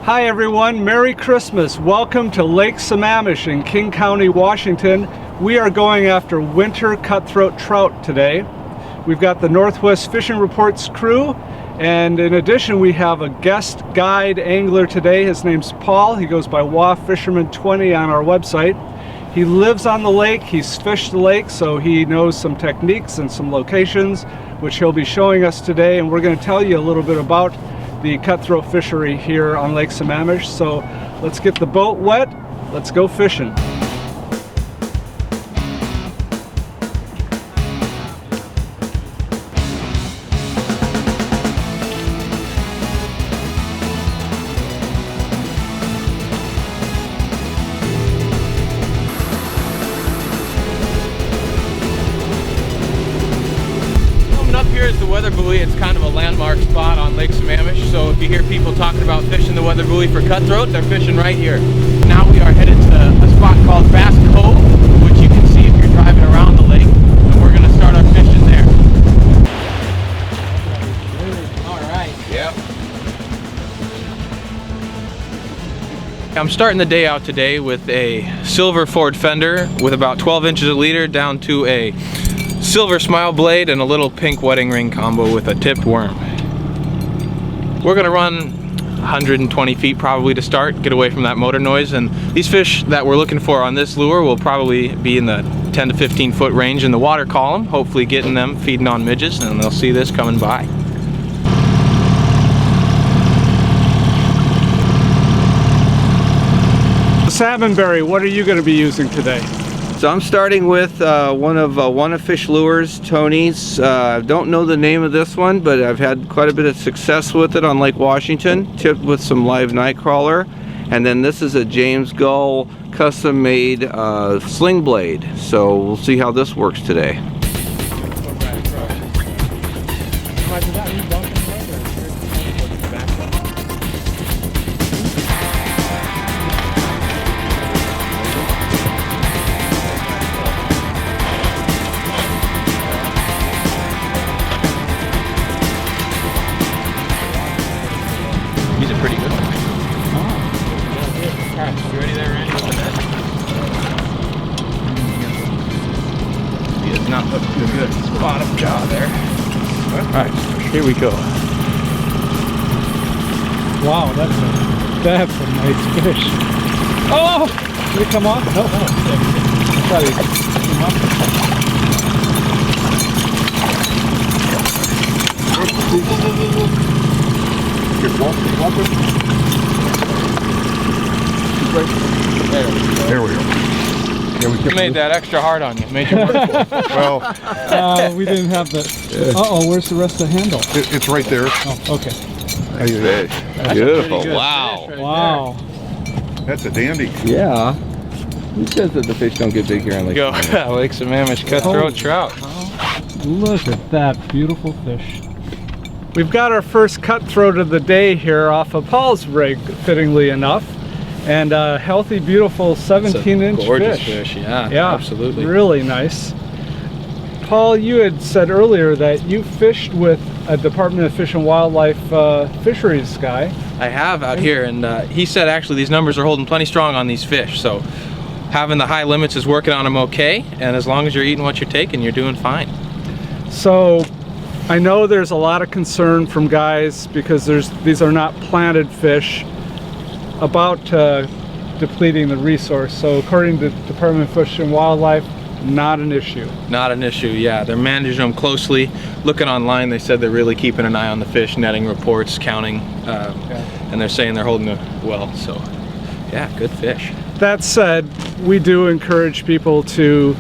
Hi everyone, Merry Christmas. Welcome to Lake Sammamish in King County, Washington. We are going after winter cutthroat trout today. We've got the Northwest Fishing Reports crew, and in addition we have a guest guide angler today. His name's Paul. He goes by robh Fisherman 20 on our website. He lives on the lake, he's fished the lake, so he knows some techniques and some locations which he'll be showing us today, and we're going to tell you a little bit about the cutthroat fishery here on Lake Sammamish. So let's get the boat wet, let's go fishing. Up here is the weather buoy. It's kind of a landmark spot on Lake Sammamish, so if you hear people talking about fishing the weather buoy for cutthroat, they're fishing right here. Now we are headed to a spot called Bass Cove, which you can see if you're driving around the lake, and we're going to start our fishing there. Alright. Yep. I'm starting the day out today with a silver Ford fender with about 12 inches a leader down to a silver smile blade and a little pink wedding ring combo with a tipped worm. We're gonna run 120 feet probably to start, get away from that motor noise, and these fish that we're looking for on this lure will probably be in the 10 to 15 foot range in the water column, hopefully getting them feeding on midges, and they'll see this coming by. Salmonberry, what are you going to be using today? So I'm starting with one of Fish Lures, Tony's. Don't know the name of this one, but I've had quite a bit of success with it on Lake Washington, tipped with some live nightcrawler. And then this is a James Gull custom-made sling blade. So we'll see how this works today. He's a pretty good one. Alright, you ready there, Randy? He is not hooked too good. Bottom jaw there. Alright, here we go. Wow, that's a nice fish. Oh! Did it come off? No. Try to come off. There we go. You made that extra hard on you. Made you work for it. Well, we didn't have the... Uh-oh, where's the rest of the handle? it's right there. Oh, okay. Nice fish. Beautiful. Wow. Right Wow. That's a dandy. Yeah. Who says that the fish don't get big here on Lake Sammamish? Go. Lake Sammamish cutthroat trout. Look at that beautiful fish. We've got our first cutthroat of the day here off of Paul's rig, fittingly enough. And a healthy, beautiful 17-inch gorgeous fish. Yeah, absolutely. Really nice. Paul, you had said earlier that you fished with a Department of Fish and Wildlife fisheries guy. I have out here, and he said actually these numbers are holding plenty strong on these fish. So having the high limits is working on them okay, and as long as you're eating what you're taking, you're doing fine. So I know there's a lot of concern from guys because these are not planted fish about depleting the resource. So according to the Department of Fish and Wildlife, not an issue. Not an issue, yeah. They're managing them closely. Looking online, they said they're really keeping an eye on the fish, netting reports, counting, and they're saying they're holding it well. So yeah, good fish. That said, we do encourage people to,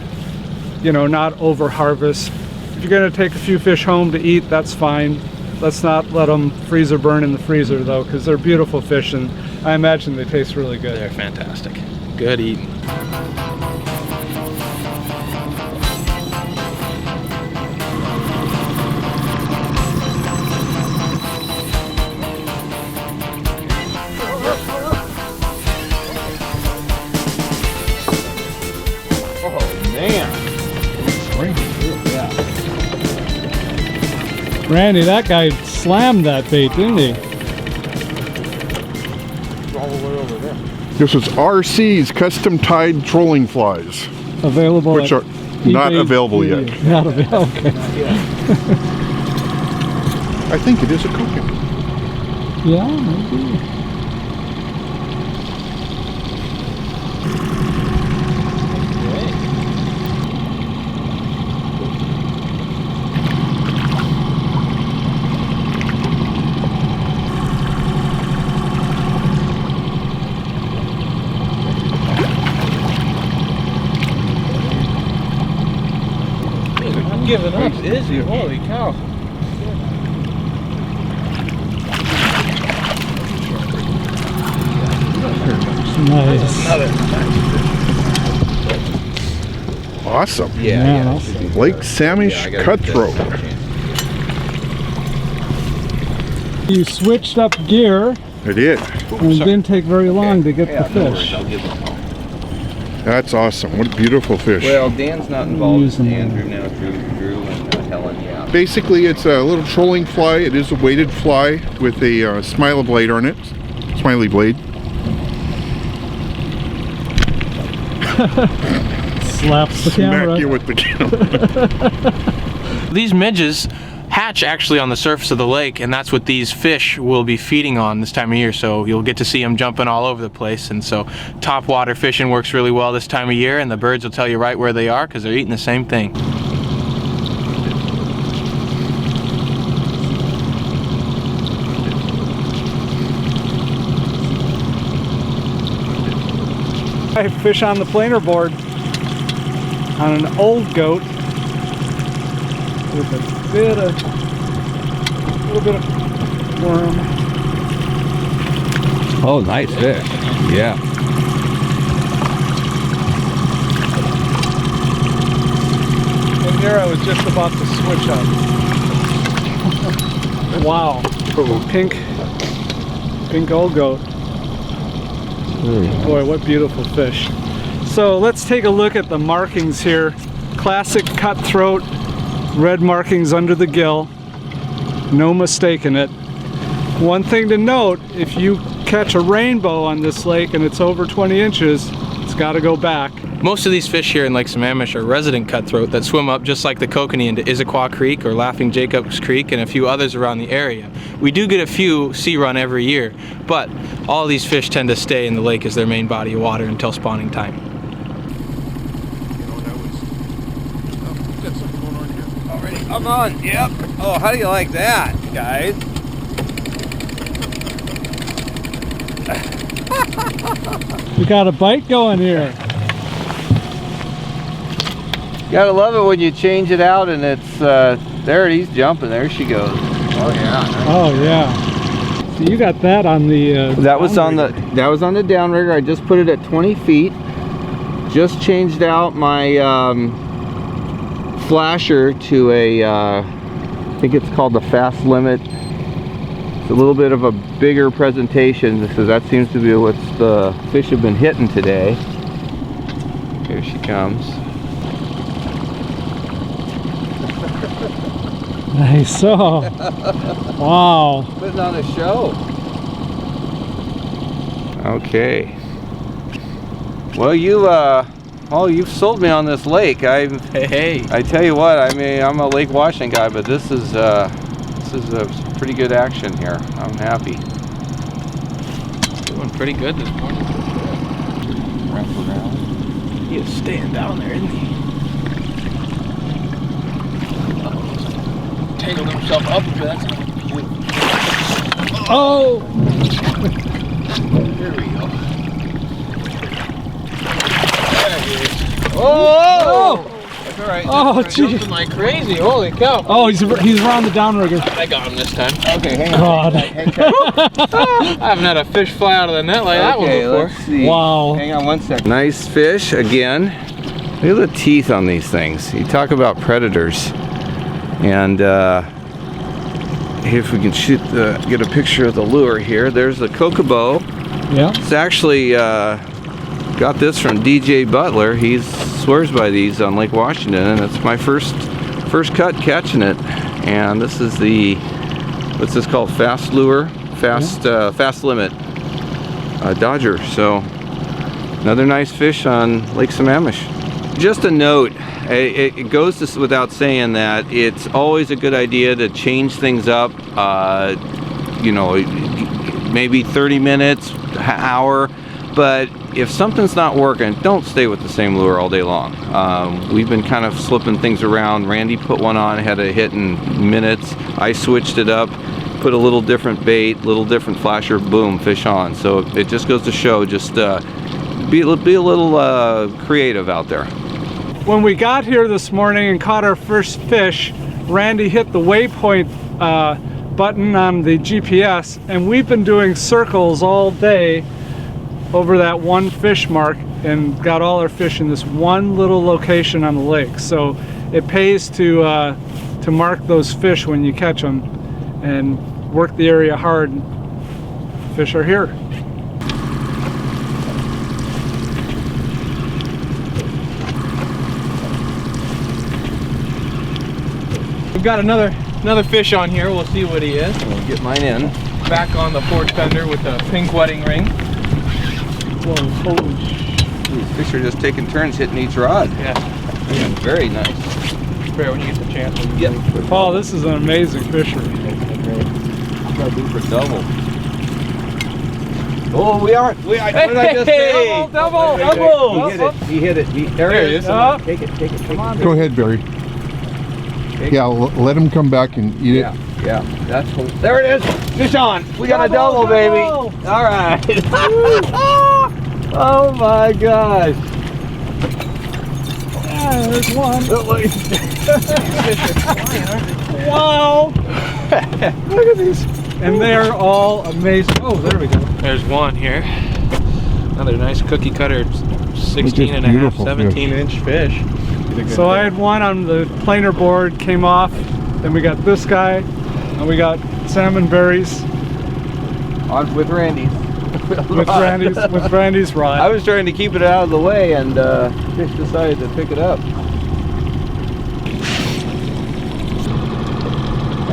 not over harvest. If you're going to take a few fish home to eat, that's fine. Let's not let them freeze or burn in the freezer though, because they're beautiful fish and I imagine they taste really good. They're fantastic. Good eating. Randy, that guy slammed that bait, didn't he? all the way over there. This is RC's custom tied trolling flies, Available which at are not eBay. available yet. Not available. Okay. I think it is a coconut. Yeah, maybe. I'm giving up. Is he? Holy cow. Nice. Awesome. Yeah, awesome. Lake Sammamish Cutthroat. You switched up gear, I did. and it didn't take very long to get the fish. That's awesome. What a beautiful fish. Well, Dan's not involved. It's Using Andrew now, Drew and Helen, yeah. Basically, it's a little trolling fly. It is a weighted fly with a smiley blade on it. Smiley blade. Slaps the camera. Smack you with the camera. These midges hatch actually on the surface of the lake, and that's what these fish will be feeding on this time of year, so you'll get to see them jumping all over the place. And so top water fishing works really well this time of year, and the birds will tell you right where they are because they're eating the same thing. I fish on the planer board on an old goat with a little bit of worm. Oh, nice fish. Yeah. And there I was just about to switch up. Wow. Pink old goat. Boy, what beautiful fish. So let's take a look at the markings here. Classic cutthroat, red markings under the gill. No mistaking it. One thing to note, if you catch a rainbow on this lake and it's over 20 inches, it's got to go back. Most of these fish here in Lake Sammamish are resident cutthroat that swim up just like the kokanee into Issaquah Creek or Laughing Jacobs Creek and a few others around the area. We do get a few sea run every year, but all these fish tend to stay in the lake as their main body of water until spawning time. Already, I'm on. Yep. Oh, how do you like that, guys? We got a bite going here. Gotta love it when you change it out and it's there. He's jumping. There she goes. Oh yeah. Oh yeah. So you got that on the That was on the downrigger. I just put it at 20 feet. Just changed out my flasher to a I think it's called the fast limit. It's a little bit of a bigger presentation because that seems to be what the fish have been hitting today. Here she comes. Nice. Oh. Wow. Putting on a show. Okay. Well, you've sold me on this lake. Hey. I tell you what, I mean, I'm a Lake Washington guy, but this is a pretty good action here. I'm happy. Doing pretty good this morning. Wrap around. He is staying down there, isn't he? Tangled himself up a bit. Oh. Here we go. There he is. Oh. That's all right. Oh, geez. Jumping like crazy. Holy cow. Oh, he's around the downrigger. I got him this time. Okay, hang on. God. I haven't had a fish fly out of the net like that one before. Let's see. Wow. Hang on one second. Nice fish again. Look at the teeth on these things. You talk about predators. And if we can get a picture of the lure here. There's the kokobo. Yeah. It's actually got this from DJ Butler. He swears by these on Lake Washington, and it's my first cut catching it. And this is the, what's this called? Fast lure, fast limit dodger. So another nice fish on Lake Sammamish. Just a note, it goes without saying that it's always a good idea to change things up. You know, maybe 30 minutes, hour, but if something's not working, don't stay with the same lure all day long. We've been kind of slipping things around. Randy put one on, had a hit in minutes. I switched it up, put a little different bait, little different flasher, boom, fish on. So it just goes to show, just be a little creative out there. When we got here this morning and caught our first fish, Randy hit the waypoint button on the GPS, and we've been doing circles all day over that one fish mark and got all our fish in this one little location on the lake. So it pays to mark those fish when you catch them and work the area hard. Fish are here. We've got another fish on here. We'll see what he is. We'll get mine in. Back on the Ford fender with a pink wedding ring. Whoa, holy These fish are just taking turns hitting each rod. Yeah. Yeah, very nice. Fair when you get the chance. Yep. Paul, this is an amazing fishery. Gotta do for double. Oh, we are. What did I just say? Double! He hit it. There There it he is. is. Take it. Come on. Go ahead, Barry. Yeah, let him come back and eat it. Yeah. That's cool. There it is. Fish on. We got a double, baby. All right. Oh my gosh. Yeah, there's one. Wow! Look at these. And they're all amazing. Oh, there we go. There's one here. Another nice cookie cutter, 16 and a half, beautiful 17-inch fish. So I had one on the planer board, came off. Then we got this guy, and we got salmon berries On with Randy's. with Randy's rod. I was trying to keep it out of the way, and fish decided to pick it up.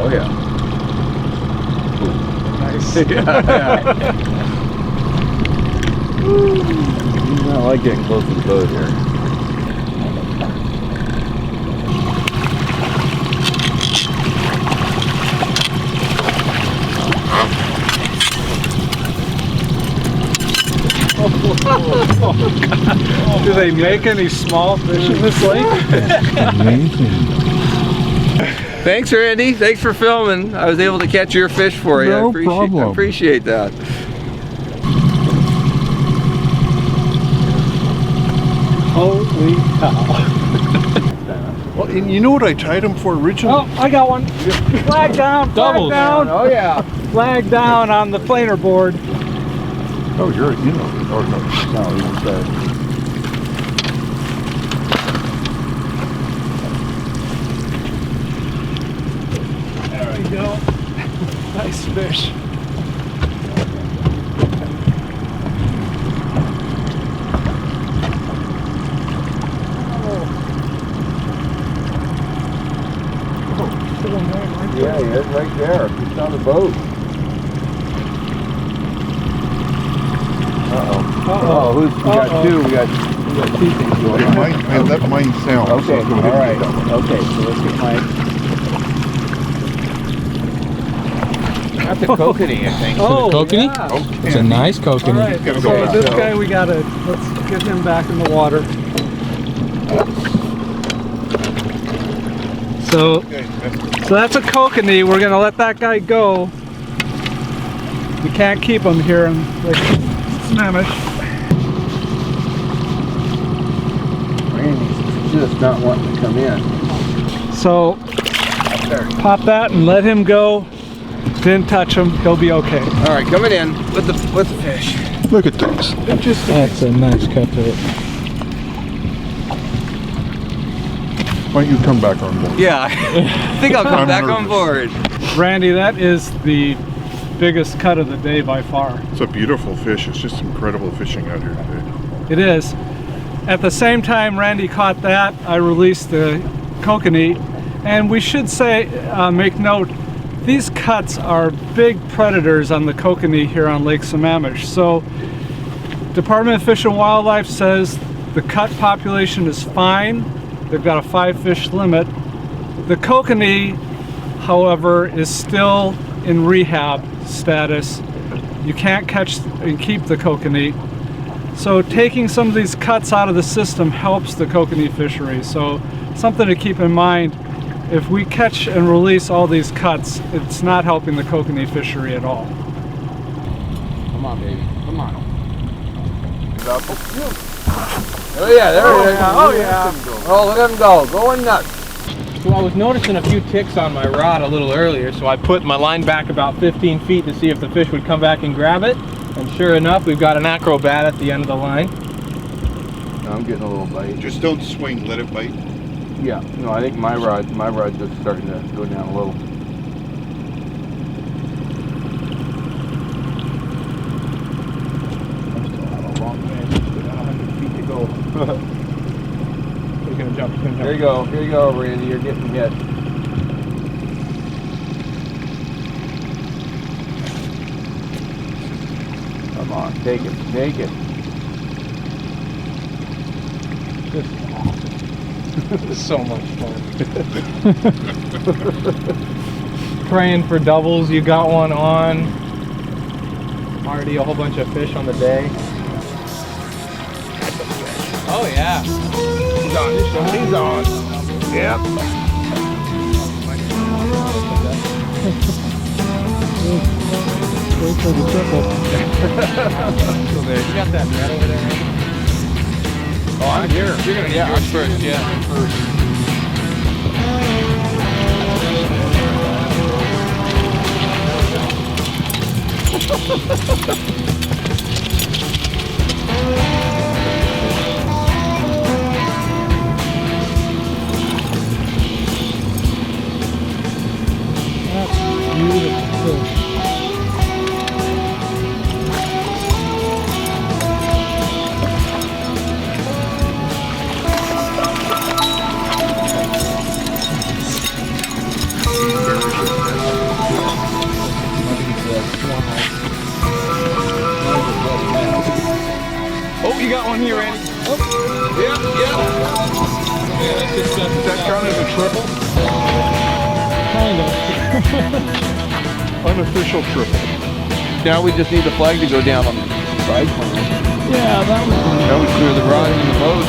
Oh yeah. Nice. I like getting close to the boat here. Do they make any small fish in this lake? Amazing. Thanks, Randy. Thanks for filming. I was able to catch your fish for you. No I problem. appreciate that. Holy cow. Well, and you know what I tied him for originally? Oh, I got one. Flag down, flag Doubles. down. Oh yeah. Flag down on the planer board. Oh, you're, you know, or no. No, he was There we go. Nice fish. Yeah, he is right there. He's on the boat. Uh-oh, we got two. We got two things going on. I let mine sound. so Okay, go ahead and all get right. that one. Okay, so let's get mine. That's a kokanee, I think. Oh, kokanee? yeah. It's a nice All kokanee. right, Gotta so go back this out. guy let's get him back in the water. So Okay, that's- that's a kokanee. We're gonna let that guy go. We can't keep him here in Lake Sammamish. Randy's just not wanting to come in. So pop that and let him go. Didn't touch him. He'll be okay. All right, coming in with the fish. Look at this. That's a nice cutthroat. Why don't you come back on board? Yeah, I think I'll come I'm back on nervous. board. Randy, that is the biggest cut of the day by far. It's a beautiful fish. It's just incredible fishing out here today. It is. At the same time Randy caught that, I released the kokanee. And we should say, make note, these cuts are big predators on the kokanee here on Lake Sammamish. So Department of Fish and Wildlife says the cut population is fine. They've got a 5 fish limit. The kokanee, however, is still in rehab status. You can't catch and keep the kokanee. So taking some of these cuts out of the system helps the kokanee fishery. So something to keep in mind, if we catch and release all these cuts, it's not helping the kokanee fishery at all. Come on, baby. Come on. Oh yeah, there he is. Oh yeah. Oh, look at him go. Going nuts. So I was noticing a few ticks on my rod a little earlier, so I put my line back about 15 feet to see if the fish would come back and grab it. And sure enough, we've got an acrobat at the end of the line. I'm getting a little bite. Just don't swing, let it bite. Yeah. No, I think my rod's just starting to go down a little. He's gonna jump. Here you go, Randy. You're getting hit. Come on, take it. This is so much fun. Praying for doubles. You got one on. Already a whole bunch of fish on the day. Oh yeah. He's on. He's on. Yep. Wait for the triple. You got that net over there, Randy? Oh, I'm here. You're gonna get yours first, yeah. That's beautiful fish. Oh, you got one here, Randy. Oh. Yeah. Does that count as a triple? Kind of. Unofficial triple. Now we just need the flag to go down on the side corner. Yeah, that was That would clear the rod and the boat.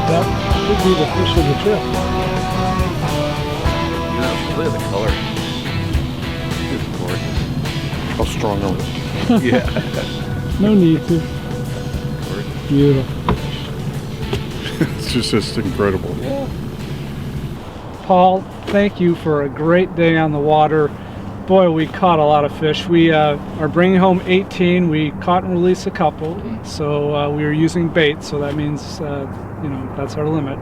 That would be the fish of the trip. Look at the color. It's gorgeous. How strong are we? Yeah. No need to. Beautiful. It's just incredible. Yeah. Paul, thank you for a great day on the water. Boy, we caught a lot of fish. We are bringing home 18. We caught and released a couple, so we were using bait, so that means, that's our limit.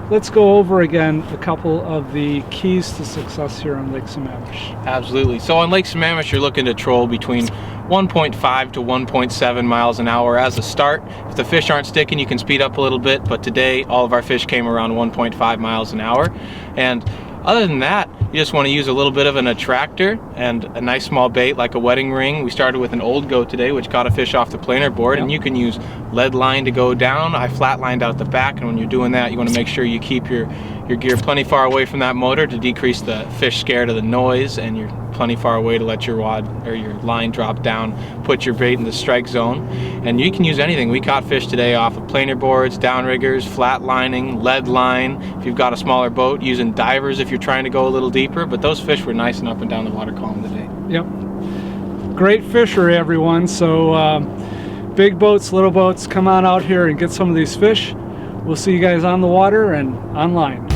Let's go over again a couple of the keys to success here on Lake Sammamish. Absolutely. So on Lake Sammamish, you're looking to troll between 1.5 to 1.7 miles an hour as a start. If the fish aren't sticking, you can speed up a little bit, but today all of our fish came around 1.5 miles an hour. And other than that, you just want to use a little bit of an attractor and a nice small bait like a wedding ring. We started with an old goat today, which caught a fish off the planer board, and you can use lead line to go down. I flatlined out the back, and when you're doing that, you want to make sure you keep your gear plenty far away from that motor to decrease the fish scared of the noise, and you're plenty far away to let your rod or your line drop down, put your bait in the strike zone. And you can use anything. We caught fish today off of planer boards, downriggers, flat lining, lead line. If you've got a smaller boat, using divers if you're trying to go a little deeper, but those fish were nice and up and down the water column today. Yep. Great fishery, everyone. So big boats, little boats, come on out here and get some of these fish. We'll see you guys on the water and online.